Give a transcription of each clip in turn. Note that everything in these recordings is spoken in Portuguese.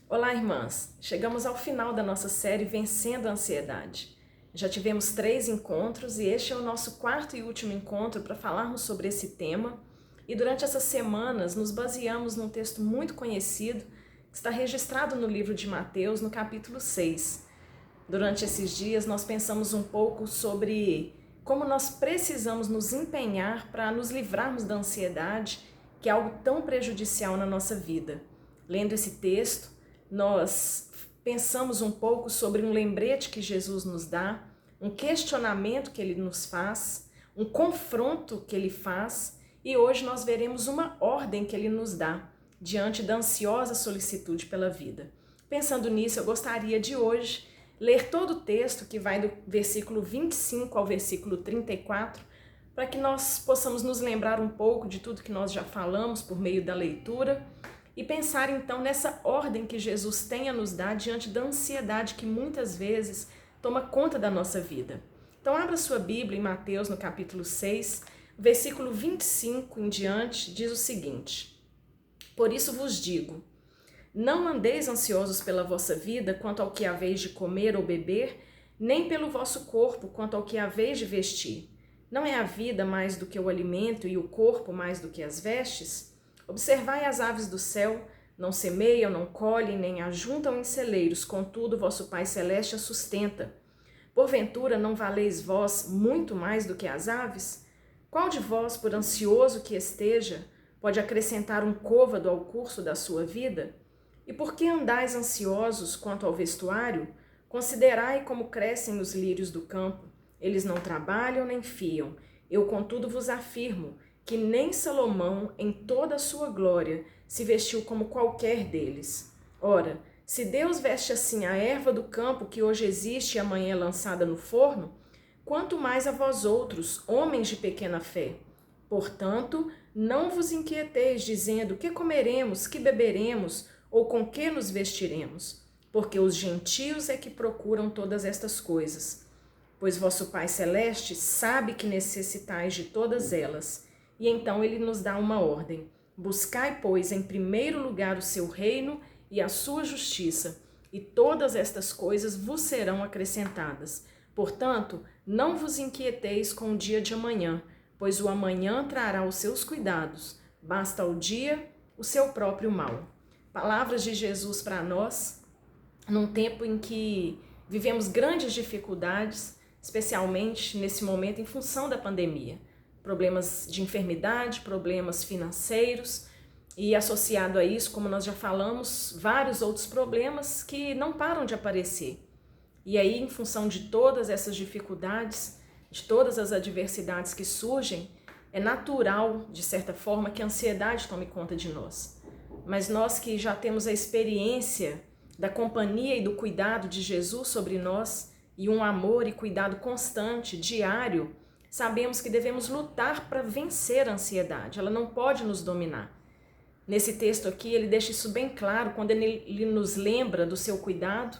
Olá, irmãs! Chegamos ao final da nossa série Vencendo a Ansiedade. Já tivemos 3 encontros e este é o nosso 4º e último encontro para falarmos sobre esse tema. E durante essas semanas nos baseamos num texto muito conhecido que está registrado no livro de Mateus, no capítulo 6. Durante esses dias nós pensamos um pouco sobre como nós precisamos nos empenhar para nos livrarmos da ansiedade, que é algo tão prejudicial na nossa vida. Lendo esse texto, nós pensamos um pouco sobre um lembrete que Jesus nos dá, um questionamento que ele nos faz, um confronto que ele faz, e hoje nós veremos uma ordem que ele nos dá diante da ansiosa solicitude pela vida. Pensando nisso, eu gostaria de hoje ler todo o texto que vai do versículo 25 ao versículo 34, para que nós possamos nos lembrar um pouco de tudo que nós já falamos por meio da leitura e pensar então nessa ordem que Jesus tem a nos dar diante da ansiedade que muitas vezes toma conta da nossa vida. Então abra sua Bíblia em Mateus no capítulo 6, versículo 25 em diante, diz o seguinte: Por isso vos digo, não andeis ansiosos pela vossa vida quanto ao que haveis de comer ou beber, nem pelo vosso corpo quanto ao que haveis de vestir. Não é a vida mais do que o alimento e o corpo mais do que as vestes? Observai as aves do céu, não semeiam, não colhem, nem ajuntam em celeiros, contudo vosso Pai Celeste as sustenta. Porventura não valeis vós muito mais do que as aves? Qual de vós, por ansioso que esteja, pode acrescentar um côvado ao curso da sua vida? E por que andais ansiosos quanto ao vestuário? Considerai como crescem os lírios do campo. Eles não trabalham nem fiam. Eu, contudo, vos afirmo que nem Salomão, em toda a sua glória, se vestiu como qualquer deles. Ora, se Deus veste assim a erva do campo que hoje existe e amanhã é lançada no forno, quanto mais a vós outros, homens de pequena fé. Portanto, não vos inquieteis, dizendo que comeremos, que beberemos, ou com que nos vestiremos, porque os gentios é que procuram todas estas coisas. Pois vosso Pai Celeste sabe que necessitais de todas elas. E então ele nos dá uma ordem: buscai, pois, em primeiro lugar o seu reino e a sua justiça, e todas estas coisas vos serão acrescentadas. Portanto, não vos inquieteis com o dia de amanhã, pois o amanhã trará os seus cuidados. Basta ao dia o seu próprio mal. Palavras de Jesus para nós, num tempo em que vivemos grandes dificuldades, especialmente nesse momento em função da pandemia. Problemas de enfermidade, problemas financeiros e associado a isso, como nós já falamos, vários outros problemas que não param de aparecer. E aí, em função de todas essas dificuldades, de todas as adversidades que surgem, é natural, de certa forma, que a ansiedade tome conta de nós. Mas nós que já temos a experiência da companhia e do cuidado de Jesus sobre nós e um amor e cuidado constante, diário, sabemos que devemos lutar para vencer a ansiedade. Ela não pode nos dominar. Nesse texto aqui, ele deixa isso bem claro quando ele nos lembra do seu cuidado,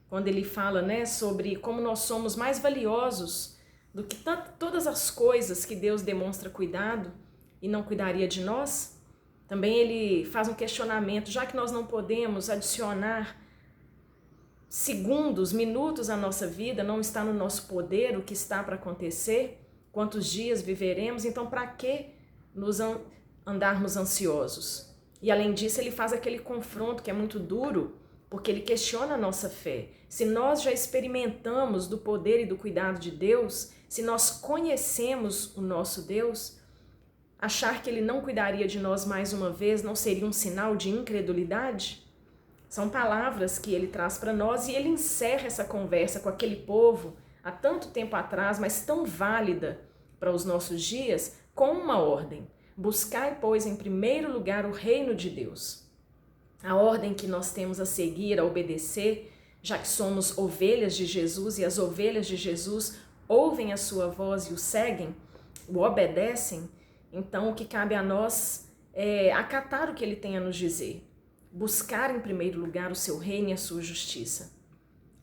quando ele fala, sobre como nós somos mais valiosos do que todas as coisas que Deus demonstra cuidado e não cuidaria de nós. Também ele faz um questionamento, já que nós não podemos adicionar segundos, minutos à nossa vida, não está no nosso poder o que está para acontecer, quantos dias viveremos, então para que nos andarmos ansiosos? E além disso, ele faz aquele confronto que é muito duro, porque ele questiona a nossa fé. Se nós já experimentamos do poder e do cuidado de Deus, se nós conhecemos o nosso Deus, achar que ele não cuidaria de nós mais uma vez não seria um sinal de incredulidade? São palavras que ele traz para nós e ele encerra essa conversa com aquele povo há tanto tempo atrás, mas tão válida para os nossos dias, com uma ordem: buscai, pois, em primeiro lugar o reino de Deus. A ordem que nós temos a seguir, a obedecer, já que somos ovelhas de Jesus e as ovelhas de Jesus ouvem a sua voz e o seguem, o obedecem. Então, o que cabe a nós é acatar o que ele tem a nos dizer. Buscar em primeiro lugar o seu reino e a sua justiça.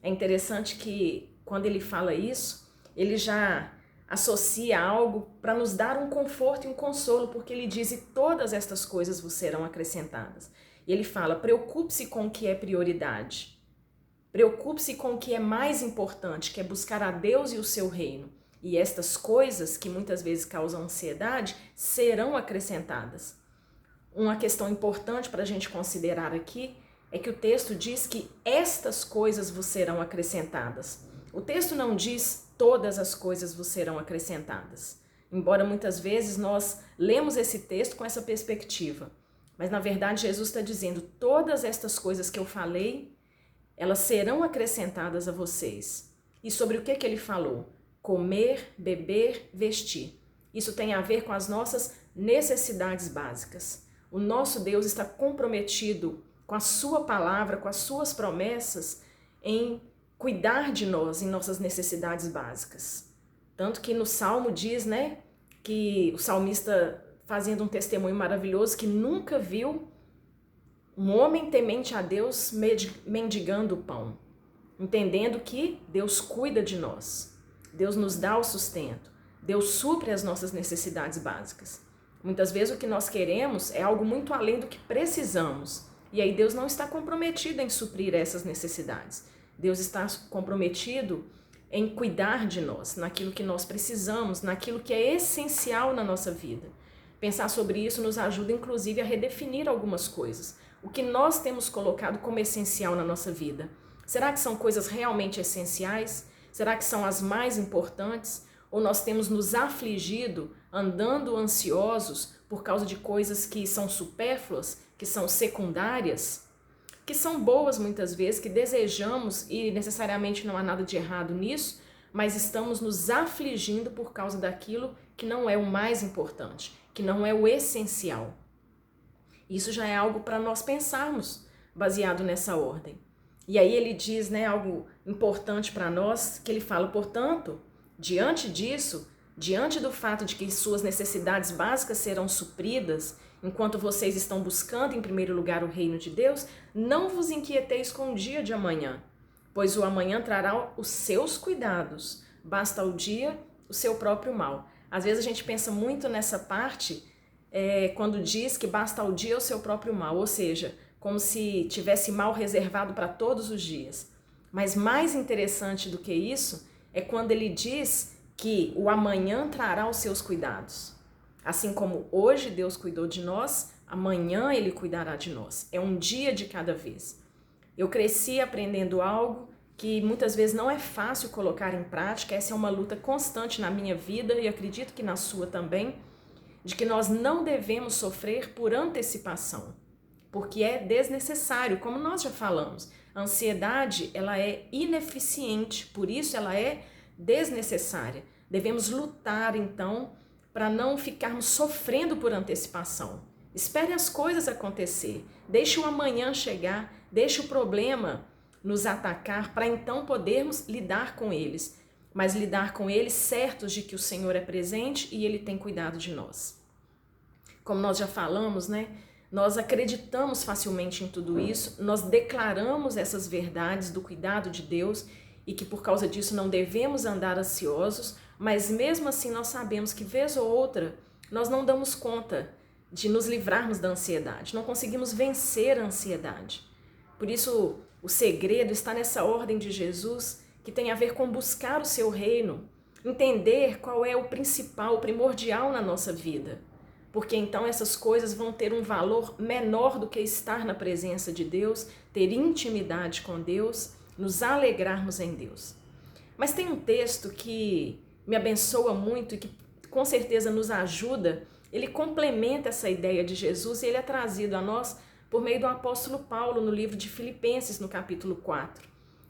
É interessante que, quando ele fala isso, ele já associa algo para nos dar um conforto e um consolo, porque ele diz: e todas estas coisas vos serão acrescentadas. E ele fala: preocupe-se com o que é prioridade. Preocupe-se com o que é mais importante, que é buscar a Deus e o seu reino. E estas coisas, que muitas vezes causam ansiedade, serão acrescentadas. Uma questão importante para a gente considerar aqui é que o texto diz que estas coisas vos serão acrescentadas. O texto não diz todas as coisas vos serão acrescentadas. Embora muitas vezes nós lemos esse texto com essa perspectiva. Mas na verdade Jesus está dizendo: todas estas coisas que eu falei, elas serão acrescentadas a vocês. E sobre o que ele falou? Comer, beber, vestir. Isso tem a ver com as nossas necessidades básicas. O nosso Deus está comprometido com a sua palavra, com as suas promessas, em cuidar de nós, em nossas necessidades básicas. Tanto que no Salmo diz, que o salmista fazendo um testemunho maravilhoso, que nunca viu um homem temente a Deus mendigando o pão, entendendo que Deus cuida de nós, Deus nos dá o sustento, Deus supre as nossas necessidades básicas. Muitas vezes o que nós queremos é algo muito além do que precisamos, e aí Deus não está comprometido em suprir essas necessidades. Deus está comprometido em cuidar de nós, naquilo que nós precisamos, naquilo que é essencial na nossa vida. Pensar sobre isso nos ajuda, inclusive, a redefinir algumas coisas. O que nós temos colocado como essencial na nossa vida? Será que são coisas realmente essenciais? Será que são as mais importantes? Ou nós temos nos afligido, andando ansiosos por causa de coisas que são supérfluas, que são secundárias, que são boas muitas vezes, que desejamos e necessariamente não há nada de errado nisso, mas estamos nos afligindo por causa daquilo que não é o mais importante, que não é o essencial. Isso já é algo para nós pensarmos, baseado nessa ordem. E aí ele diz, algo importante para nós, que ele fala: portanto, diante disso, diante do fato de que suas necessidades básicas serão supridas, enquanto vocês estão buscando em primeiro lugar o reino de Deus, não vos inquieteis com o dia de amanhã, pois o amanhã trará os seus cuidados, basta ao dia o seu próprio mal. Às vezes a gente pensa muito nessa parte, quando diz que basta ao dia o seu próprio mal, ou seja, como se tivesse mal reservado para todos os dias. Mas mais interessante do que isso é quando ele diz que o amanhã trará os seus cuidados. Assim como hoje Deus cuidou de nós, amanhã Ele cuidará de nós. É um dia de cada vez. Eu cresci aprendendo algo que muitas vezes não é fácil colocar em prática. Essa é uma luta constante na minha vida e acredito que na sua também, de que nós não devemos sofrer por antecipação, porque é desnecessário, como nós já falamos. A ansiedade, ela é ineficiente, por isso ela é desnecessária. Devemos lutar, então, para não ficarmos sofrendo por antecipação. Espere as coisas acontecer, deixe o amanhã chegar, deixe o problema nos atacar para então podermos lidar com eles, mas lidar com eles certos de que o Senhor é presente e Ele tem cuidado de nós. Como nós já falamos, nós acreditamos facilmente em tudo isso, nós declaramos essas verdades do cuidado de Deus e que por causa disso não devemos andar ansiosos, mas mesmo assim nós sabemos que vez ou outra nós não damos conta de nos livrarmos da ansiedade, não conseguimos vencer a ansiedade. Por isso o segredo está nessa ordem de Jesus, que tem a ver com buscar o seu reino, entender qual é o principal, o primordial na nossa vida, porque então essas coisas vão ter um valor menor do que estar na presença de Deus, ter intimidade com Deus, nos alegrarmos em Deus. Mas tem um texto que me abençoa muito e que com certeza nos ajuda, ele complementa essa ideia de Jesus e ele é trazido a nós por meio do apóstolo Paulo no livro de Filipenses, no capítulo 4.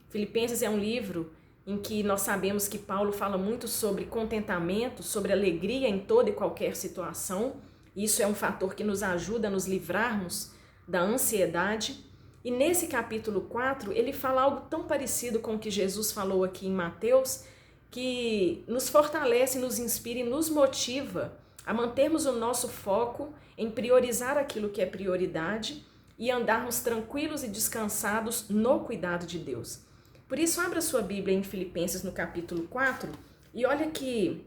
Filipenses é um livro em que nós sabemos que Paulo fala muito sobre contentamento, sobre alegria em toda e qualquer situação. Isso é um fator que nos ajuda a nos livrarmos da ansiedade. E nesse capítulo 4, ele fala algo tão parecido com o que Jesus falou aqui em Mateus, que nos fortalece, nos inspira e nos motiva a mantermos o nosso foco em priorizar aquilo que é prioridade e andarmos tranquilos e descansados no cuidado de Deus. Por isso, abra sua Bíblia em Filipenses no capítulo 4 e olha que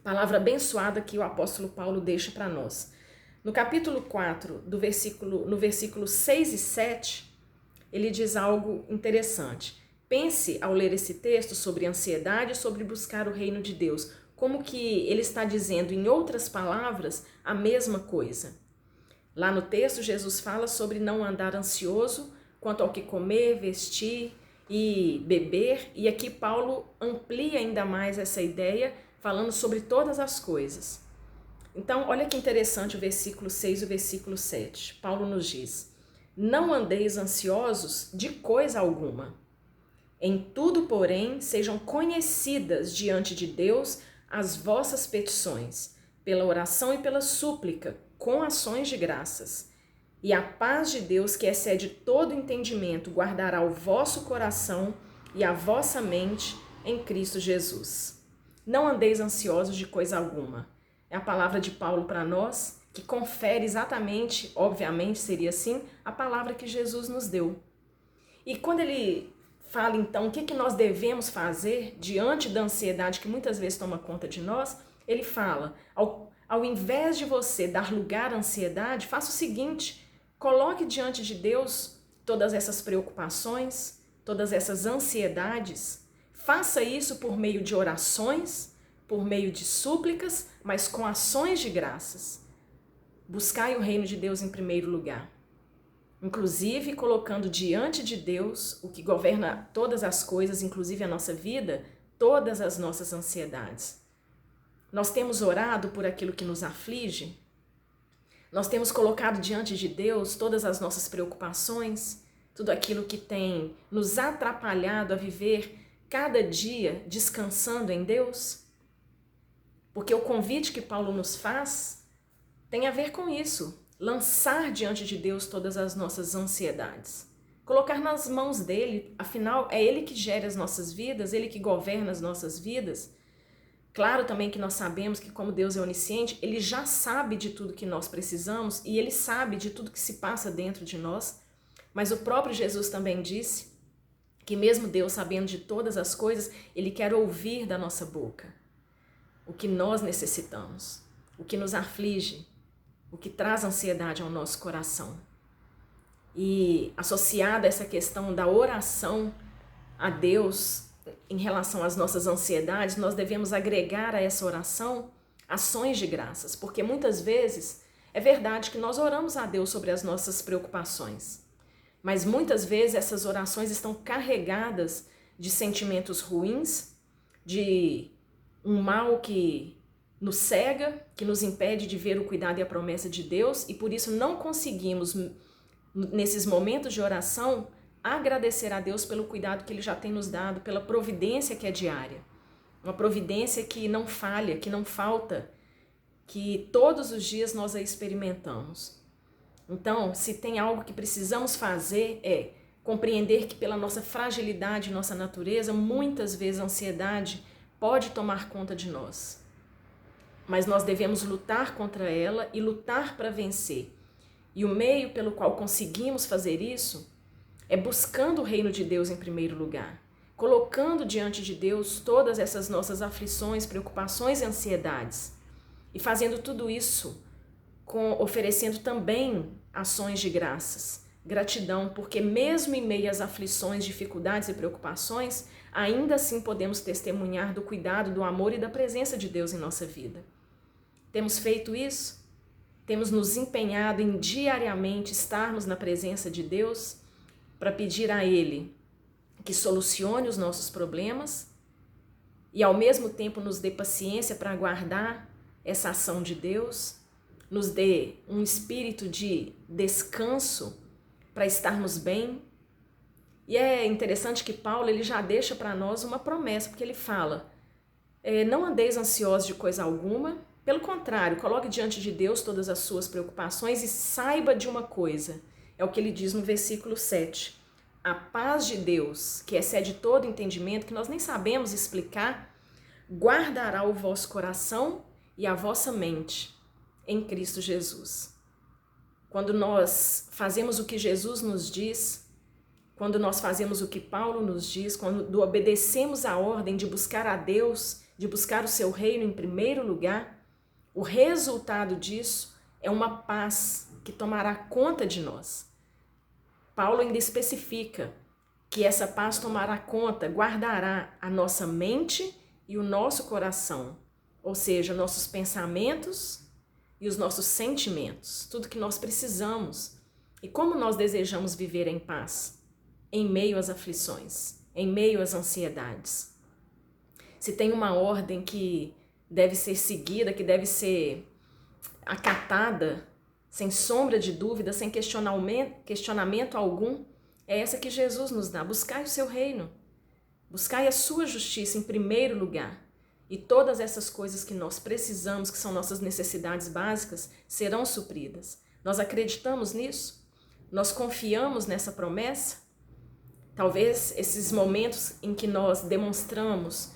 palavra abençoada que o apóstolo Paulo deixa para nós. No capítulo 4, no versículo 6 e 7, ele diz algo interessante. Pense ao ler esse texto sobre ansiedade e sobre buscar o reino de Deus, como que ele está dizendo, em outras palavras, a mesma coisa. Lá no texto, Jesus fala sobre não andar ansioso quanto ao que comer, vestir e beber, e aqui Paulo amplia ainda mais essa ideia, falando sobre todas as coisas. Então, olha que interessante o versículo 6 e o versículo 7. Paulo nos diz: não andeis ansiosos de coisa alguma. Em tudo, porém, sejam conhecidas diante de Deus as vossas petições, pela oração e pela súplica, com ações de graças. E a paz de Deus, que excede todo entendimento, guardará o vosso coração e a vossa mente em Cristo Jesus. Não andeis ansiosos de coisa alguma. É a palavra de Paulo para nós, que confere exatamente, obviamente seria assim, a palavra que Jesus nos deu. E quando ele fala então o que nós devemos fazer diante da ansiedade que muitas vezes toma conta de nós, ele fala, ao invés de você dar lugar à ansiedade, faça o seguinte: coloque diante de Deus todas essas preocupações, todas essas ansiedades. Faça isso por meio de orações, por meio de súplicas, mas com ações de graças. Buscai o reino de Deus em primeiro lugar. Inclusive colocando diante de Deus, o que governa todas as coisas, inclusive a nossa vida, todas as nossas ansiedades. Nós temos orado por aquilo que nos aflige? Nós temos colocado diante de Deus todas as nossas preocupações, tudo aquilo que tem nos atrapalhado a viver cada dia descansando em Deus? Porque o convite que Paulo nos faz tem a ver com isso. Lançar diante de Deus todas as nossas ansiedades. Colocar nas mãos dele, afinal, é ele que gera as nossas vidas, ele que governa as nossas vidas. Claro também que nós sabemos que, como Deus é onisciente, ele já sabe de tudo que nós precisamos e ele sabe de tudo que se passa dentro de nós. Mas o próprio Jesus também disse que, mesmo Deus sabendo de todas as coisas, ele quer ouvir da nossa boca o que nós necessitamos, o que nos aflige, o que traz ansiedade ao nosso coração. E associada a essa questão da oração a Deus em relação às nossas ansiedades, nós devemos agregar a essa oração ações de graças, porque muitas vezes é verdade que nós oramos a Deus sobre as nossas preocupações, mas muitas vezes essas orações estão carregadas de sentimentos ruins, de um mal que nos cega, que nos impede de ver o cuidado e a promessa de Deus, e por isso não conseguimos, nesses momentos de oração, agradecer a Deus pelo cuidado que Ele já tem nos dado, pela providência que é diária. Uma providência que não falha, que não falta, que todos os dias nós a experimentamos. Então, se tem algo que precisamos fazer, é compreender que pela nossa fragilidade, nossa natureza, muitas vezes a ansiedade pode tomar conta de nós. Mas nós devemos lutar contra ela e lutar para vencer. E o meio pelo qual conseguimos fazer isso é buscando o reino de Deus em primeiro lugar, colocando diante de Deus todas essas nossas aflições, preocupações e ansiedades, e fazendo tudo isso oferecendo também ações de graças, gratidão, porque mesmo em meio às aflições, dificuldades e preocupações, ainda assim podemos testemunhar do cuidado, do amor e da presença de Deus em nossa vida. Temos feito isso? Temos nos empenhado em diariamente estarmos na presença de Deus para pedir a Ele que solucione os nossos problemas e ao mesmo tempo nos dê paciência para aguardar essa ação de Deus, nos dê um espírito de descanso para estarmos bem. E é interessante que Paulo ele já deixa para nós uma promessa, porque ele fala, não andeis ansiosos de coisa alguma, pelo contrário, coloque diante de Deus todas as suas preocupações e saiba de uma coisa, é o que ele diz no versículo 7, a paz de Deus, que excede todo entendimento, que nós nem sabemos explicar, guardará o vosso coração e a vossa mente em Cristo Jesus. Quando nós fazemos o que Jesus nos diz, quando nós fazemos o que Paulo nos diz, quando obedecemos a ordem de buscar a Deus, de buscar o seu reino em primeiro lugar, o resultado disso é uma paz que tomará conta de nós. Paulo ainda especifica que essa paz tomará conta, guardará a nossa mente e o nosso coração, ou seja, nossos pensamentos e os nossos sentimentos, tudo que nós precisamos. E como nós desejamos viver em paz, em meio às aflições, em meio às ansiedades. Se tem uma ordem que deve ser seguida, que deve ser acatada, sem sombra de dúvida, sem questionamento algum, é essa que Jesus nos dá: buscai o seu reino, buscai a sua justiça em primeiro lugar, e todas essas coisas que nós precisamos, que são nossas necessidades básicas, serão supridas. Nós acreditamos nisso? Nós confiamos nessa promessa? Talvez esses momentos em que nós demonstramos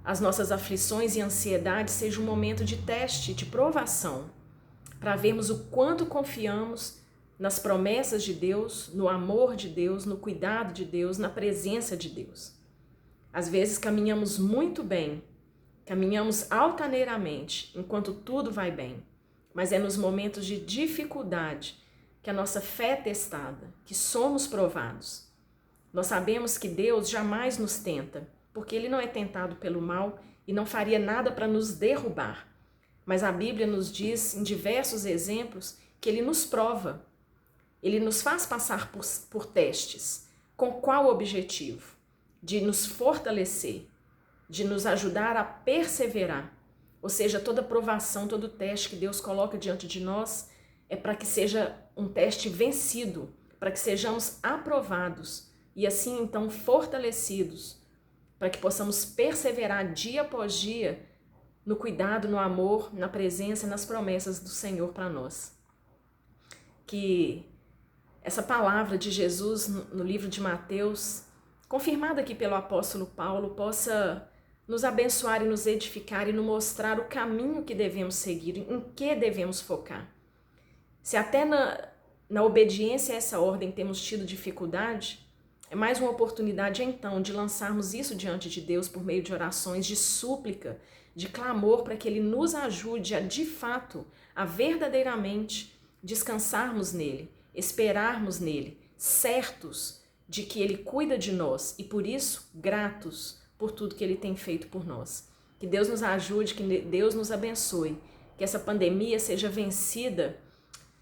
as nossas aflições e ansiedades seja um momento de teste, de provação, para vermos o quanto confiamos nas promessas de Deus, no amor de Deus, no cuidado de Deus, na presença de Deus. Às vezes caminhamos muito bem, caminhamos altaneiramente enquanto tudo vai bem, mas é nos momentos de dificuldade que a nossa fé é testada, que somos provados. Nós sabemos que Deus jamais nos tenta, porque Ele não é tentado pelo mal e não faria nada para nos derrubar. Mas a Bíblia nos diz, em diversos exemplos, que Ele nos prova. Ele nos faz passar por testes. Com qual objetivo? De nos fortalecer, de nos ajudar a perseverar. Ou seja, toda provação, todo teste que Deus coloca diante de nós é para que seja um teste vencido, para que sejamos aprovados e assim então fortalecidos, para que possamos perseverar dia após dia no cuidado, no amor, na presença e nas promessas do Senhor para nós. Que essa palavra de Jesus no livro de Mateus, confirmada aqui pelo apóstolo Paulo, possa nos abençoar e nos edificar e nos mostrar o caminho que devemos seguir, em que devemos focar. Se até na obediência a essa ordem temos tido dificuldade, é mais uma oportunidade então de lançarmos isso diante de Deus por meio de orações de súplica, de clamor para que Ele nos ajude a de fato, a verdadeiramente descansarmos nele, esperarmos nele, certos de que Ele cuida de nós e por isso gratos por tudo que Ele tem feito por nós. Que Deus nos ajude, que Deus nos abençoe, que essa pandemia seja vencida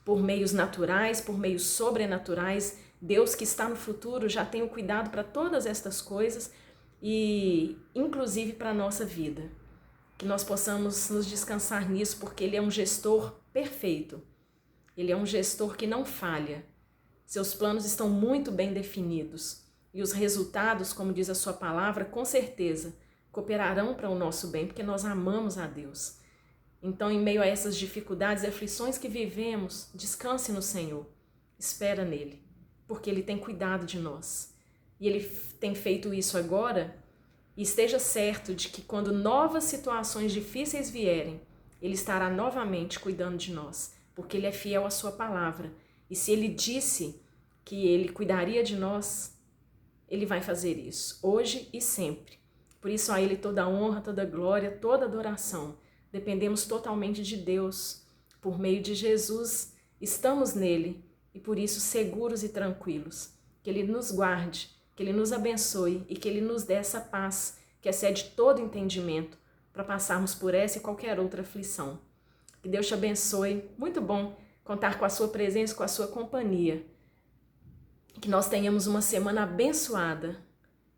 por meios naturais, por meios sobrenaturais. Deus que está no futuro já tem o cuidado para todas estas coisas e inclusive para a nossa vida. Que nós possamos nos descansar nisso, porque Ele é um gestor perfeito. Ele é um gestor que não falha. Seus planos estão muito bem definidos e os resultados, como diz a sua palavra, com certeza cooperarão para o nosso bem, porque nós amamos a Deus. Então, em meio a essas dificuldades e aflições que vivemos, descanse no Senhor, espera nele, porque Ele tem cuidado de nós. E Ele tem feito isso agora, e esteja certo de que quando novas situações difíceis vierem, Ele estará novamente cuidando de nós, porque Ele é fiel à sua palavra. E se Ele disse que Ele cuidaria de nós, Ele vai fazer isso, hoje e sempre. Por isso a Ele toda a honra, toda a glória, toda a adoração. Dependemos totalmente de Deus. Por meio de Jesus, estamos nele e por isso seguros e tranquilos. Que Ele nos guarde, que Ele nos abençoe e que Ele nos dê essa paz que excede todo entendimento para passarmos por essa e qualquer outra aflição. Que Deus te abençoe. Muito bom contar com a sua presença, com a sua companhia. Que nós tenhamos uma semana abençoada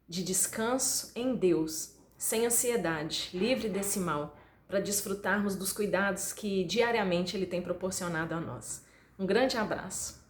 de descanso em Deus, sem ansiedade, livre desse mal, para desfrutarmos dos cuidados que diariamente Ele tem proporcionado a nós. Um grande abraço.